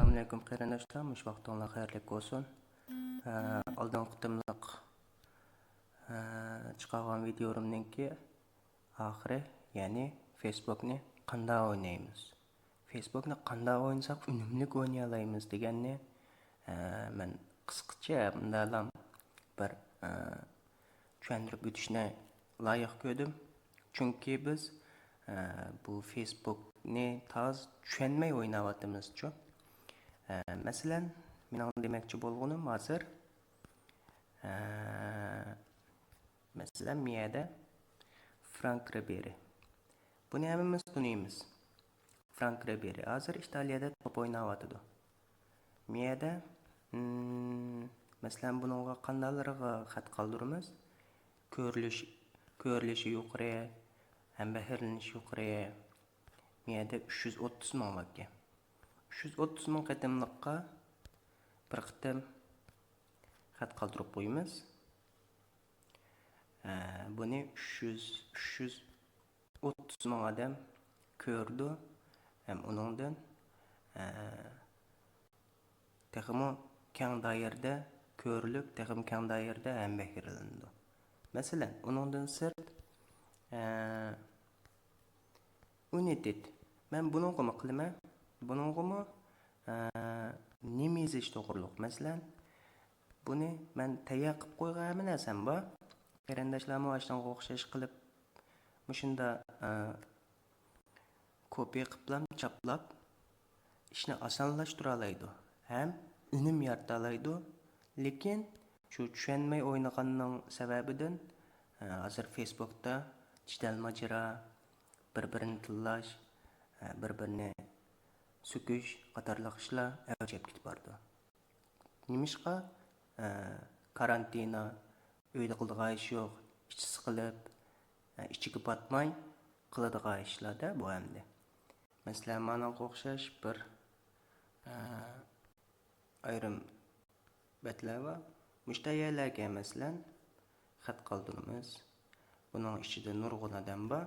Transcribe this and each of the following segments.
Assalamu alaykum qarindoshlar, mush vaqtinglar xayrli bo'lsin. Oldin qitimliq chiqargan videomninki oxiri, ya'ni Facebookni qanda o'ynaymiz. Facebookni qanda o'ynasak unumli o'ynayalaymiz deganni men qisqacha bundalam bir tushuntirib o'tishni loyiq ko'rdim. Chunki biz bu Facebookni toz tushunmay o'ynayapmiz-ku. Masalan, mening demoqchi bo'lganim hozir masalan miyada Frank Ribery. Buni hammamiz tanıymiz. Frank Ribery hozir Italiyada top o'ynayotdi. Miyada masalan buningga qandaylarga xat qoldiramiz? Ko'rilishi yuqori, ham bahrlanishi yuqori. Miyada 330 ming vakka. 330 ming qatimliqqa bir qitim xat qoldirib qo'yamiz. Buni 330 ming odam ko'rdi. Ham uningdan texmo keng doirada ko'rilib, texmo keng doirada ham bahrlandi. Masalan, uningdan sirt unitet. Men buningga qilaman. Buningga nima yezish to'g'riliq. Masalan, buni men tayyor qilib qo'ygan narsam bor. Qarindoshlarga ashunga o'xshash qilib mushunda kopiya qilib chaplab ishni osonlashtirib oladi. Ham unum yarata oladi. Lekin shu tushunmay o'ynaganning sababidan hozir Facebookda jidal majra, bir-birini tillash, bir-birini söküş qatorliq ishlar avjab ketib bordi. Nimishqa karantina, uyda qiladigan ish yo'q, ichi siqilib, ichiga batmay qiladigan ishlarda bu hamda. Masalan, mana o'xshash bir ayrim batlar va mushtarilarga masalan xat qoldiramiz. Buning ichida nurg'un odam bor.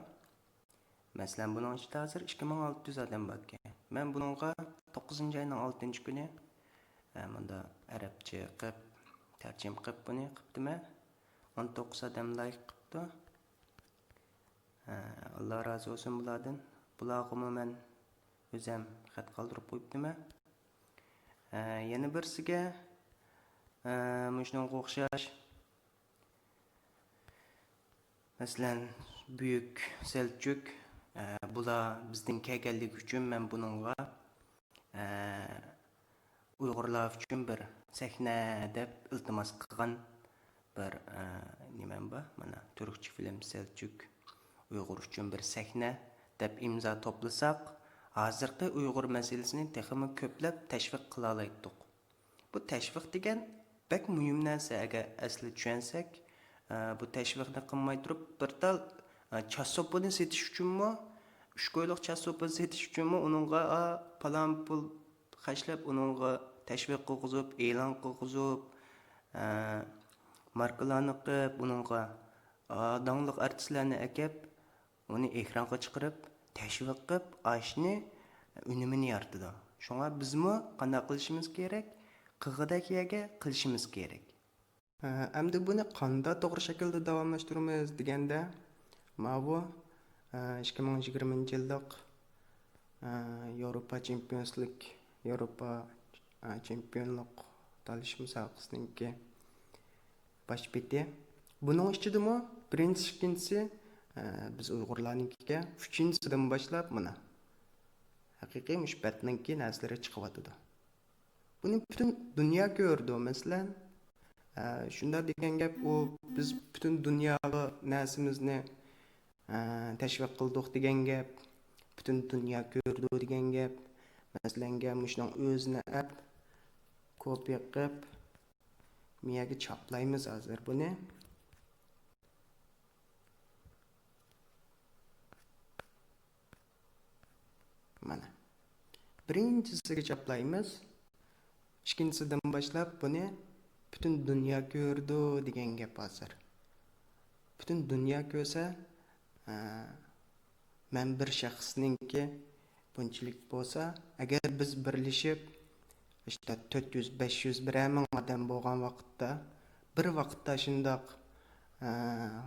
Masalan, buning ichida hozir 2600 odam bor ekan. Men buningga 9-oyning 6-kuni bunda arabcha qilib tarjima qilib buni qildim. 19 odam like qildi. Alloh rozi bo'lsin bulardan. Bularga men o'zim xat qoldirib qo'yibdim. Yana birsiga mushunga o'xshash masalan Büyük Selçuk bular bizning kelganlik uchun men buningga Uyg'urlar uchun bir sahna deb iltimos qilgan bir nimam bor. Mana turkcha film Selçuk Uyg'ur uchun bir sahna deb imzo to'plasak, hozirgi Uyg'ur masalasini texmi ko'plab tashviq qila oldik. Bu tashviq degan bak muhim narsa. Agar asli tushunsak, bu tashviqni qilmay turib bir tal chasopini setish uchunmi, 3 qo'yliq chasopa setish uchunmi uningga palam pul xashlab uningga tashviq qilg'izib, e'lon qilg'izib, markalarni qilib, uningga dangliq artistlarni akab, uni ekranga chiqarib, tashviq qilib, ashni unumini yaratadi. Shunga bizmi qanday qilishimiz kerak? Qig'idakiga qilishimiz kerak. Endi buni qanday to'g'ri shaklda davomlashtiramiz deganda, bu 2020-yillik Yevropa chempionlik talish musobaqasininki bosh beti. Buning ichidami birinchi, ikkinchisi biz Uyg'urlarninkiga 3-dan boshlab mana haqiqiy mushbatninki narsalari chiqyapti. Buni butun dunyo ko'rdi. Masalan, shunda degan gap u biz butun dunyoga narsamizni tashviq qildik degan gap, butun dunyo ko'rdi degan gap. Masalan, mushning o'zini ap kopiya qilib miyaga chaplaymiz hozir buni. Mana birinchisiga chaplaymiz. Ikkinchisidan boshlab buni butun dunyo ko'rdi degan gap hozir. Butun dunyo ko'rsa, men bir shaxsninki bunchilik bo'lsa, agar biz birlashib işte 400-500 birer ming odam bo'lgan vaqtda bir vaqtda shundoq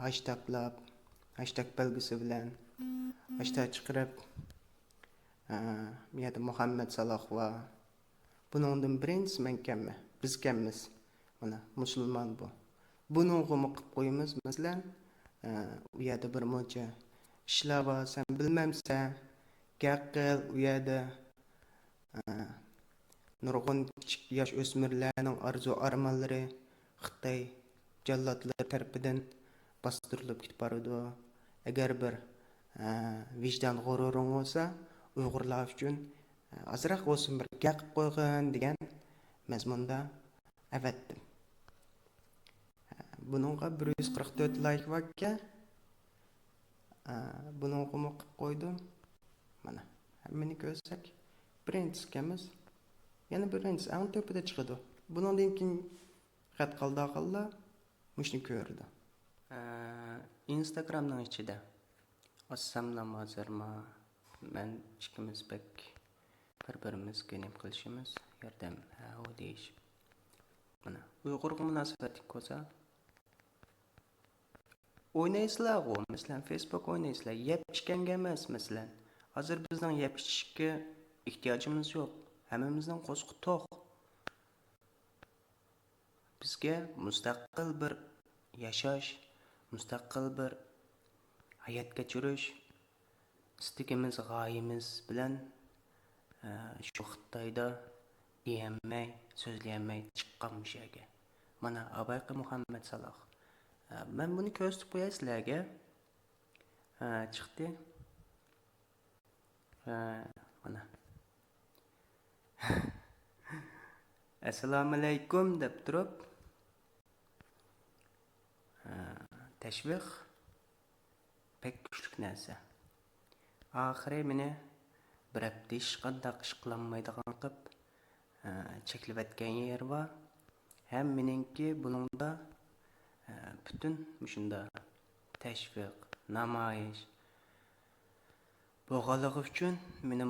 hashtaglab hashtag belgisi bilan hashtag chiqarib bu yerda Muhammad Saloh va buningdan birinchisi men ekanman, biz ekanmiz. Mana musulmon bu. Buningga qilib qo'yamiz, masalan, u yerda bir muncha ishlar bor, sen bilmamsan, gaqil u yerda nurg'un kichik yosh o'smirlarning orzu armonlari Xitoy jallotlari tarafidan bostirilib ketib boradi. Agar bir vijdon g'ururing bo'lsa, Uyg'urlar uchun azroq bo'lsin bir gaqib qo'ygin degan mazmunda avatdim. Buningga 144 like bor ekan. Buni qilib qo'ydim. Mana hammani ko'rsak, birinchisi ekanmiz. Yana birinchisi eng tepida chiqadi. Bundan keyin xat qoldi, mushni ko'rdi. Instagramning ichida assamlam hozirma men ikkimiz bek bir-birimiz g'anib qilishimiz, yordam o deyish. Mana Uyg'urga munosabatli bo'lsa, o'ynaysizlar, masalan, Facebook o'ynaysizlar, yeb ichganga emas, masalan. Hozir bizning yeb ichishga ehtiyojimiz yo'q. Hammamizning qo'sqi to'q. Bizga mustaqil bir yashash, mustaqil bir hayot kechirish istigimiz, g'oyamiz bilan shu Xitoyda deyamay, so'zlayamay chiqqan mushaga. Mana abayqi Muhammad Saloh. Ben bunu ko'rsatib qo'yay sizlarga. Chiqdi. Mana. Assalomu alaykum deb turib, tashviq pek kuchli narsa. Oxiri meni bir hafta ish qandaq ish qilinmaydigan qilib cheklavatgan yer bor. Ham meningki buningda bütün shunda tashviq, namoyish bo'lganligi uchun meni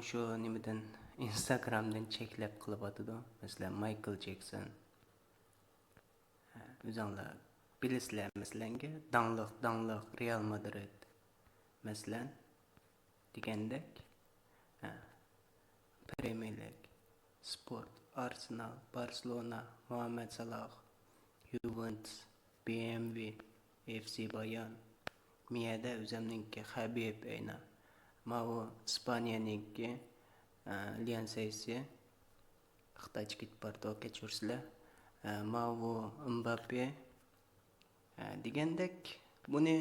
shu nimadan Instagramdan cheklab qilib atadi. Masalan, Michael Jackson. O'zinglar bilasizlar, masalanga dangliq Real Madrid. Masalan, degandek Premier League, sport, Arsenal, Barcelona, Muhammad Saloh, Juventus, BMW, FC Bayern, miyada o'zimninki Habib ayna. Mao Ispaniyaniki Liansaysi Xitoyga ketib bordi, kechirsizlar. Mao Mbappe degandek buni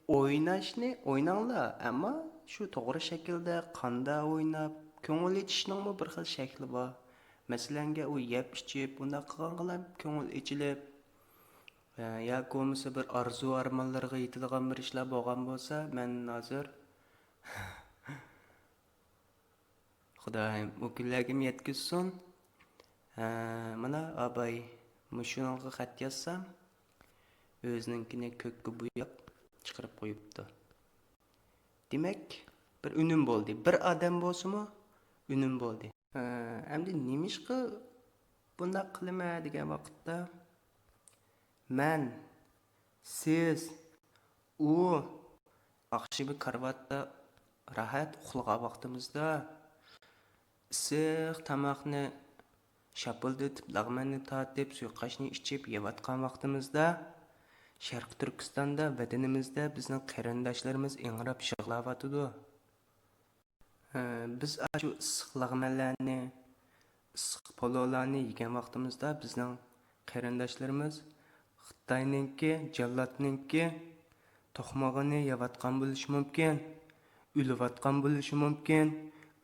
o'ynanglar, ammo shu to'g'ri shaklda qanda o'ynab, ko'ngil etishning bir xil shakli bor. Masalanga u yeb ichib, bunda qilganlar ko'ngil ichilib ya ko'misi bir arzu armonlarga yetilgan bir ishlar bo'lgan bo'lsa, men hozir Xudoyim u kunlarga yetkazsin. Mana abay mushunga xat yazsam, o'zininkini ko'kka bo'yab chiqarib qo'yibdi. Demak, bir unum bo'ldi. Bir odam bo'lsa-mu, unum bo'ldi. Endi nimishqa bunda qilma degan vaqtda men, siz, u yaxshi bir karvatda rahat uxlagan vaqtimizda issiq tamoqni shapildatib, lag'manni tatib, suiqashni ichib yeyotgan vaqtimizda Sharq Turkistonda, vatanimizda bizning qarindoshlarimiz ingrab yig'layotdi. Biz shu issiq lag'manlarni, issiq pololarni yegan vaqtimizda bizning qarindoshlarimiz Xitoyninki, jallatninki to'qmog'ini yeyotgan bo'lishi mumkin, o'layotgan bo'lishi mumkin,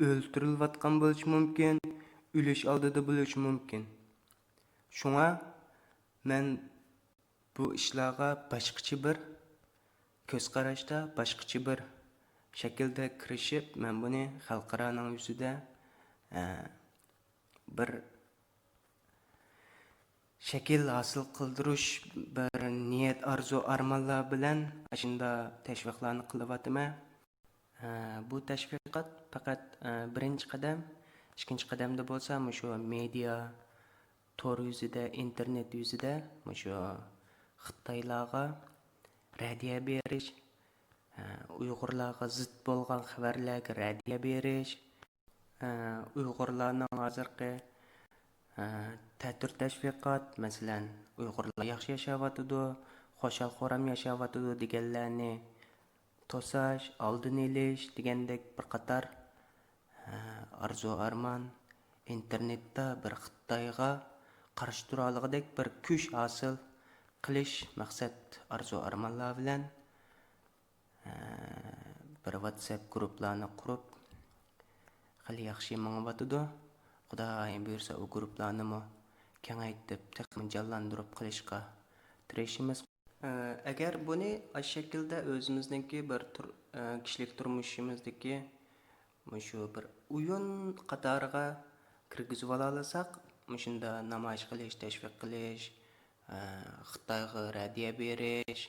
o'ltirilayotgan bo'lishi mumkin, o'lish oldida bo'lishi mumkin. Shunga men bu ishlarga boshqacha bir ko'z qarashda, boshqacha bir shaklda kirishib, men buni xalqaroning yuzida bir shakl hosil qildirish, bir niyat, arzu, armonlar bilan shunda tashviqlarni qilyapman. Bu tashviqot faqat birinchi qadam. ikkinchi qadamda bo'lsa shu media tor yuzida, internet yuzida shu Xitoylarga radiya berish, Uyg'urlarga zid bo'lgan xabarlarga radiya berish, Uyg'urlarning hozirgi ta'tir tashviqot, masalan, Uyg'urlar yaxshi yashayotidi, xo'shal-xo'ram yashayotidi deganlarni to'sash, oldini olish degandek bir qator arzu-armon internetda bir Xitoyga qarshi tura olgandek bir kuch hosil qilish maqsad arzu-armonlar bilan bir WhatsApp guruhlarni qurib xili yaxshi mang'yotidi. Xudoyim buyursa u guruhlarni kengaytirib, texnik jonlantirib qilishga tirishimiz. Agar buni ash shaklda o'zimizniki bir kishilik turmushimizdagi shu bir o'yin qatoriga kirgizib olasak, shunda namoyish qilish, tashviq qilish, Xitoyga radiya berish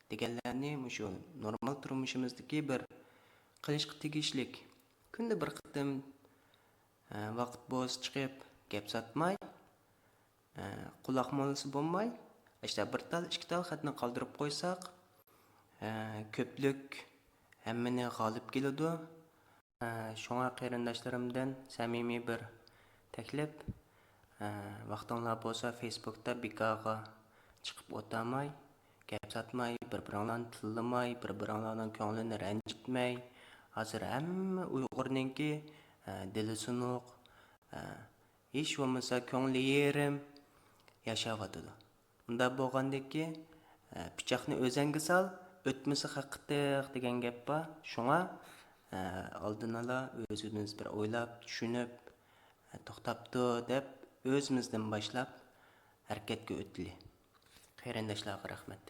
deganlarni shu normal turmushimizdagi bir qilishga tegishlik. Kunda bir qitim vaqt bo'z chiqib, gap sotmay, quloq molisi bo'lmay, işte bir tal, ikki tal xatni qoldirib qo'ysak, ko'plik hammani g'olib keladi. Shunga qarindoshlarimdan samimiy bir taklif, vaqtinglar bo'lsa Facebookda bekorga chiqib o'tmay, gap sotmay, bir-biringlarni tillamay, bir-biringlarning ko'nglini ranjitmay, hozir hamma Uyg'urninki dili sunuq, hech bo'lmasa ko'ngli yerim yashayotidi. Unda bo'lgandaki, pichoqni o'zingga sol, o'tmasa haqiqiq degan gap bor. Shunga oldin ola o'zimiz bir o'ylab, tushunib, to'xtabdi deb o'zimizdan boshlab harakatga o'tili. Qarindoshlarga rahmat.